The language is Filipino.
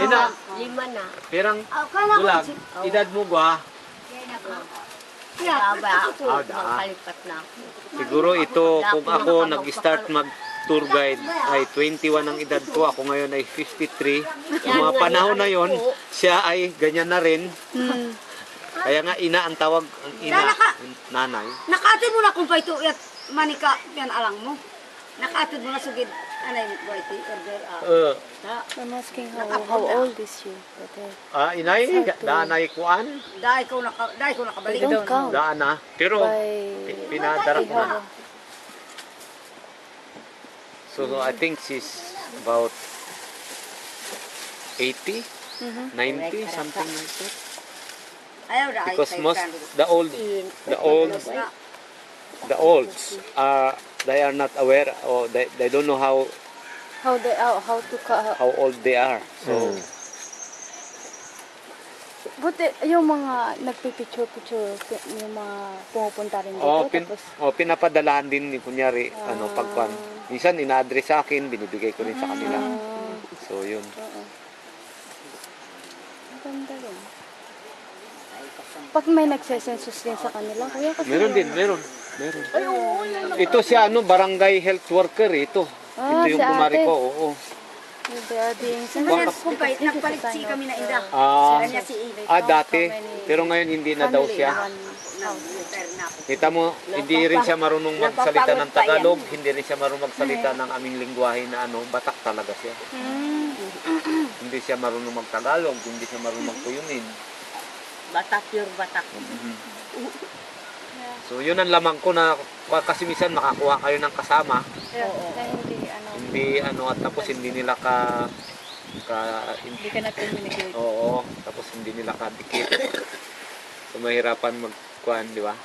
Ina, Lima na. pirang Akala ko bulag, si... edad mo ba? Baba ako. Ah, Magkalipat na ako. Siguro ito, kung ako nag-start mag-tour guide ay 21 ang edad ko, ako ngayon ay 53. Yung mga panahon na yon, siya ay ganyan na rin. Kaya nga ina ang tawag, ang ina, nanay. Nakaatid mo na kung pa ito at manika yan alang mo. Nakaatid mo na sugid anay mo ito order. I'm asking how old is you? Inay, daanay kuan, Dai ko nakabalik. They don't count. daana. Pero By pinadarap ko na. So I think she's about 80, 90, something like that. Ayaw dai. Because most the olds are they are not aware or they don't know how old they are. So Buti, yung mga nagpipicture-picture, yung mga pumupunta rin dito, tapos... pinapadalahan din ni kunyari pagpan. Minsan ina-address sa akin, binibigay ko rin sa kanila. So yun. Ganda rin. Pag may nagsesensus din sa kanila, kuya, kasi... Meron. Ito siya barangay health worker ito. Ito yung si kumari ate. ko, oo. They are being Kumpay, nagpalit si kami na inda. Kanya si Eve. Dati. Pero ngayon hindi na daw siya. Kita mo, hindi rin siya marunong magsalita ng Tagalog, hindi rin siya marunong magsalita ng aming lingwahe na Batak talaga siya. Hindi siya marunong magtagalog, hindi siya marunong magtuyunin. Batak, pure batak. So yun ang lamang ko na kasi minsan makakuha kayo ng kasama. Hindi at tapos hindi nila Hindi ka na-communicate. Oo, tapos hindi nila kadikit. So mahirapan magkuhan, di ba?